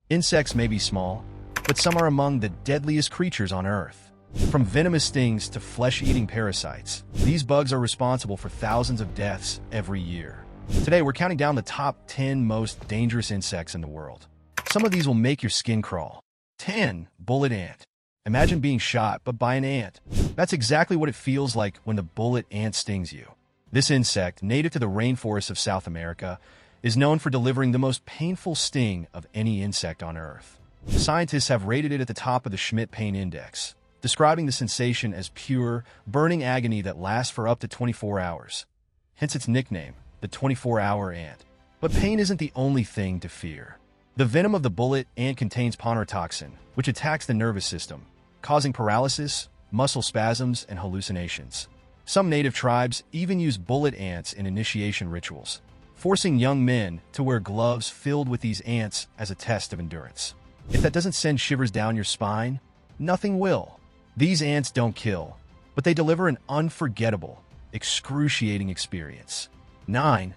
Insects may be small, but some are among the deadliest creatures on Earth. From venomous stings to flesh-eating parasites, these bugs are responsible for thousands of deaths every year. Today, we're counting down the top 10 most dangerous insects in the world. Some of these will make your skin crawl. 10. Bullet ant. Imagine being shot, but by an ant. That's exactly what it feels like when the bullet ant stings you. This insect, native to the rainforests of South America, is known for delivering the most painful sting of any insect on Earth. Scientists have rated it at the top of the Schmidt Pain Index, describing the sensation as pure, burning agony that lasts for up to 24 hours. Hence its nickname, the 24-hour ant. But pain isn't the only thing to fear. The venom of the bullet ant contains ponerotoxin, which attacks the nervous system, causing paralysis, muscle spasms, and hallucinations. Some native tribes even use bullet ants in initiation rituals, forcing young men to wear gloves filled with these ants as a test of endurance. If that doesn't send shivers down your spine, nothing will. These ants don't kill, but they deliver an unforgettable, excruciating experience. 9.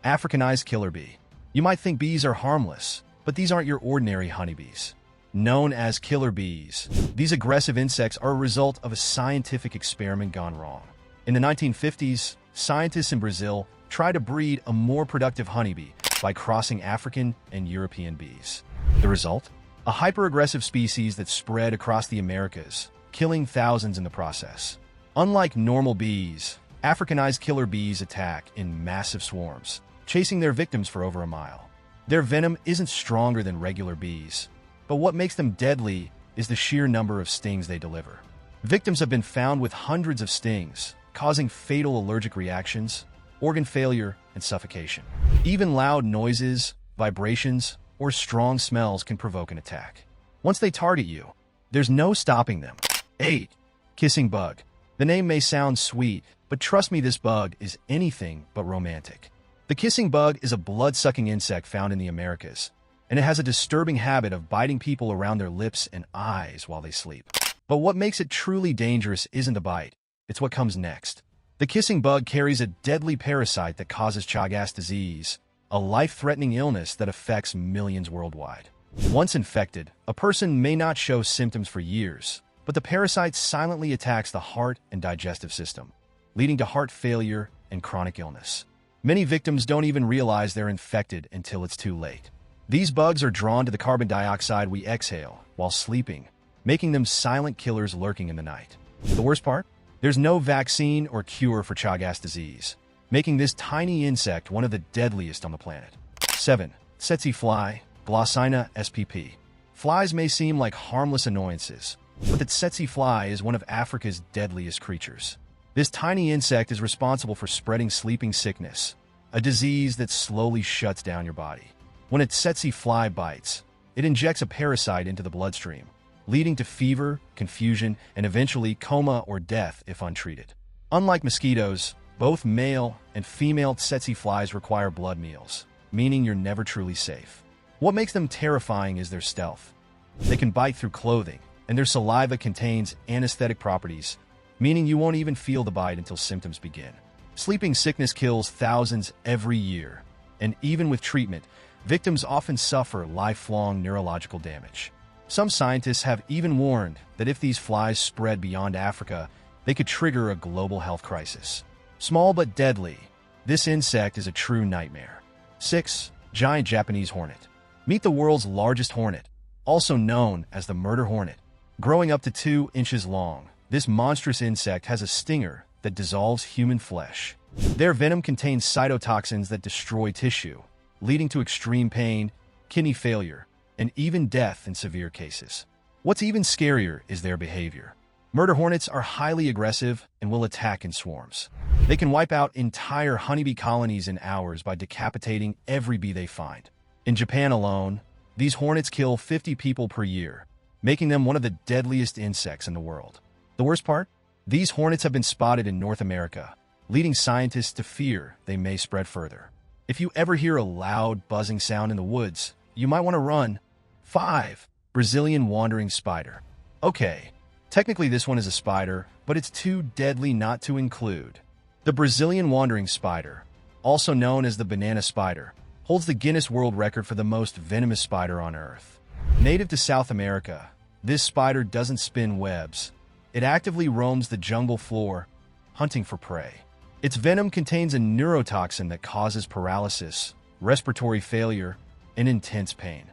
Africanized killer bee. You might think bees are harmless, but these aren't your ordinary honeybees. Known as killer bees, these aggressive insects are a result of a scientific experiment gone wrong. In the 1950s, scientists in Brazil tried to breed a more productive honeybee by crossing African and European bees. The result? A hyper-aggressive species that spread across the Americas, killing thousands in the process. Unlike normal bees, Africanized killer bees attack in massive swarms, chasing their victims for over a mile. Their venom isn't stronger than regular bees, but what makes them deadly is the sheer number of stings they deliver. Victims have been found with hundreds of stings, causing fatal allergic reactions, organ failure, and suffocation. Even loud noises, vibrations, or strong smells can provoke an attack. Once they target you, there's no stopping them. 8. Kissing bug. The name may sound sweet, but trust me, this bug is anything but romantic. The kissing bug is a blood-sucking insect found in the Americas, and it has a disturbing habit of biting people around their lips and eyes while they sleep. But what makes it truly dangerous isn't the bite, it's what comes next. The kissing bug carries a deadly parasite that causes Chagas disease, a life-threatening illness that affects millions worldwide. Once infected, a person may not show symptoms for years, but the parasite silently attacks the heart and digestive system, leading to heart failure and chronic illness. Many victims don't even realize they're infected until it's too late. These bugs are drawn to the carbon dioxide we exhale while sleeping, making them silent killers lurking in the night. The worst part? There's no vaccine or cure for Chagas disease, making this tiny insect one of the deadliest on the planet. 7. Tsetse fly, Glossina spp. Flies may seem like harmless annoyances, but the tsetse fly is one of Africa's deadliest creatures. This tiny insect is responsible for spreading sleeping sickness, a disease that slowly shuts down your body. When a tsetse fly bites, it injects a parasite into the bloodstream, leading to fever, confusion, and eventually coma or death if untreated. Unlike mosquitoes, both male and female tsetse flies require blood meals, meaning you're never truly safe. What makes them terrifying is their stealth. They can bite through clothing, and their saliva contains anesthetic properties, meaning you won't even feel the bite until symptoms begin. Sleeping sickness kills thousands every year, and even with treatment, victims often suffer lifelong neurological damage. Some scientists have even warned that if these flies spread beyond Africa, they could trigger a global health crisis. Small but deadly, this insect is a true nightmare. 6. Giant Japanese hornet. Meet the world's largest hornet, also known as the murder hornet. Growing up to 2 inches long, this monstrous insect has a stinger that dissolves human flesh. Their venom contains cytotoxins that destroy tissue, leading to extreme pain, kidney failure, and even death in severe cases. What's even scarier is their behavior. Murder hornets are highly aggressive and will attack in swarms. They can wipe out entire honeybee colonies in hours by decapitating every bee they find. In Japan alone, these hornets kill 50 people per year, making them one of the deadliest insects in the world. The worst part? These hornets have been spotted in North America, leading scientists to fear they may spread further. If you ever hear a loud, buzzing sound in the woods, you might want to run. 5. Brazilian wandering spider. Okay, technically this one is a spider, but it's too deadly not to include. The Brazilian wandering spider, also known as the banana spider, holds the Guinness World Record for the most venomous spider on Earth. Native to South America, this spider doesn't spin webs. It actively roams the jungle floor, hunting for prey. Its venom contains a neurotoxin that causes paralysis, respiratory failure, and intense pain.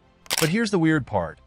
But here's the weird part.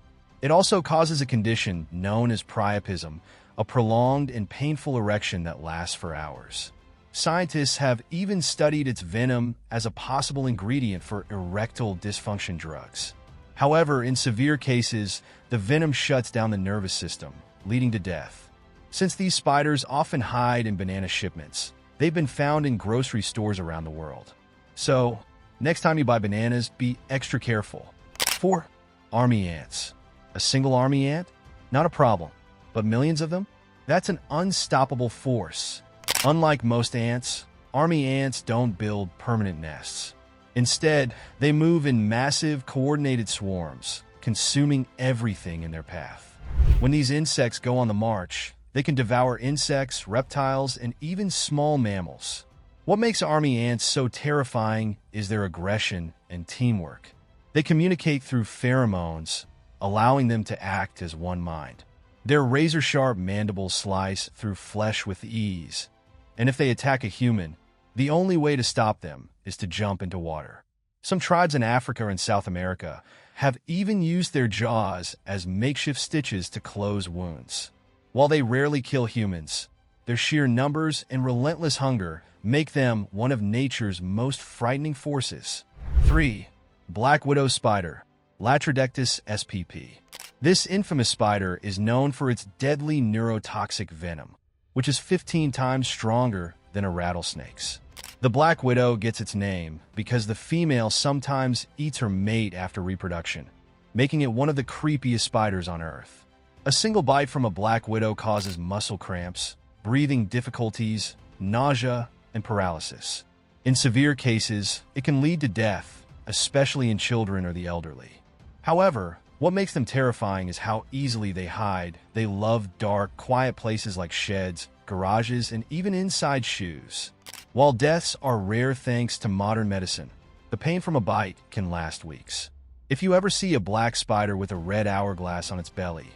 It also causes a condition known as priapism, a prolonged and painful erection that lasts for hours. Scientists have even studied its venom as a possible ingredient for erectile dysfunction drugs. However, in severe cases, the venom shuts down the nervous system, leading to death. Since these spiders often hide in banana shipments, they've been found in grocery stores around the world. So, next time you buy bananas, be extra careful. 4. Army ants. A single army ant? Not a problem. But millions of them? That's an unstoppable force. Unlike most ants, army ants don't build permanent nests. Instead, they move in massive, coordinated swarms, consuming everything in their path. When these insects go on the march, they can devour insects, reptiles, and even small mammals. What makes army ants so terrifying is their aggression and teamwork. They communicate through pheromones, allowing them to act as one mind. Their razor-sharp mandibles slice through flesh with ease, and if they attack a human, the only way to stop them is to jump into water. Some tribes in Africa and South America have even used their jaws as makeshift stitches to close wounds. While they rarely kill humans, their sheer numbers and relentless hunger make them one of nature's most frightening forces. 3. Black widow spider, Latrodectus spp. This infamous spider is known for its deadly neurotoxic venom, which is 15 times stronger than a rattlesnake's. The black widow gets its name because the female sometimes eats her mate after reproduction, making it one of the creepiest spiders on Earth. A single bite from a black widow causes muscle cramps, breathing difficulties, nausea, and paralysis. In severe cases, it can lead to death, especially in children or the elderly. However, what makes them terrifying is how easily they hide. They love dark, quiet places like sheds, garages, and even inside shoes. While deaths are rare thanks to modern medicine, the pain from a bite can last weeks. If you ever see a black spider with a red hourglass on its belly,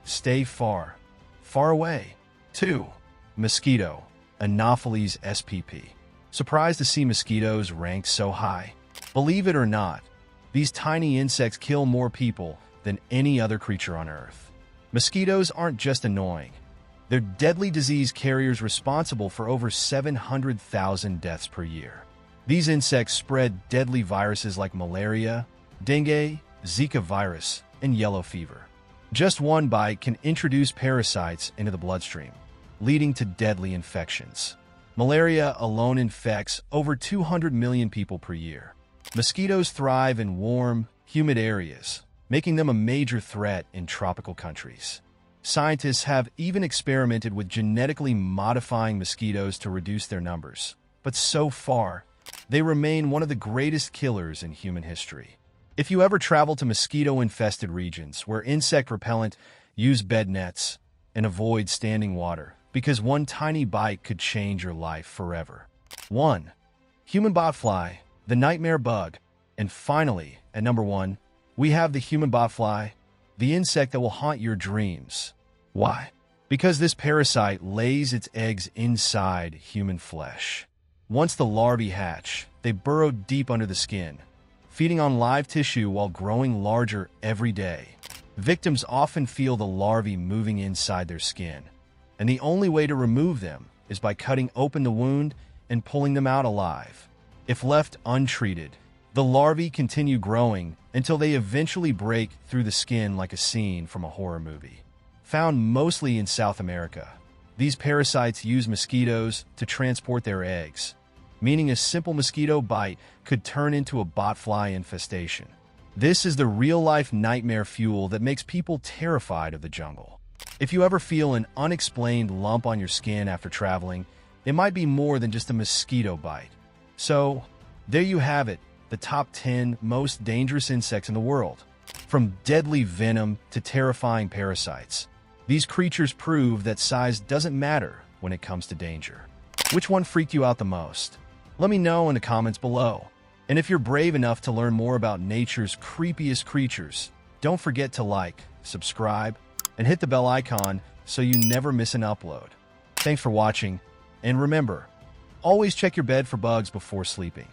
stay far, far away. 2. Mosquito, Anopheles spp. Surprised to see mosquitoes ranked so high? Believe it or not, these tiny insects kill more people than any other creature on Earth. Mosquitoes aren't just annoying. They're deadly disease carriers responsible for over 700,000 deaths per year. These insects spread deadly viruses like malaria, dengue, Zika virus, and yellow fever. Just one bite can introduce parasites into the bloodstream, leading to deadly infections. Malaria alone infects over 200 million people per year. Mosquitoes thrive in warm, humid areas, making them a major threat in tropical countries. Scientists have even experimented with genetically modifying mosquitoes to reduce their numbers, but so far, they remain one of the greatest killers in human history. If you ever travel to mosquito-infested regions where insect repellent, use bed nets, and avoid standing water, because one tiny bite could change your life forever. 1. Human botfly, the nightmare bug. And finally, at number 1, we have the human botfly, the insect that will haunt your dreams. Why? Because this parasite lays its eggs inside human flesh. Once the larvae hatch, they burrow deep under the skin, feeding on live tissue while growing larger every day. Victims often feel the larvae moving inside their skin, and the only way to remove them is by cutting open the wound and pulling them out alive. If left untreated, the larvae continue growing until they eventually break through the skin like a scene from a horror movie. Found mostly in South America, these parasites use mosquitoes to transport their eggs, meaning a simple mosquito bite could turn into a botfly infestation. This is the real-life nightmare fuel that makes people terrified of the jungle. If you ever feel an unexplained lump on your skin after traveling, it might be more than just a mosquito bite. So, there you have it, the top 10 most dangerous insects in the world. From deadly venom to terrifying parasites, these creatures prove that size doesn't matter when it comes to danger. Which one freaked you out the most? Let me know in the comments below. And if you're brave enough to learn more about nature's creepiest creatures, Don't forget to like, subscribe, and hit the bell icon so you never miss an upload. Thanks for watching, and remember, always check your bed for bugs before sleeping.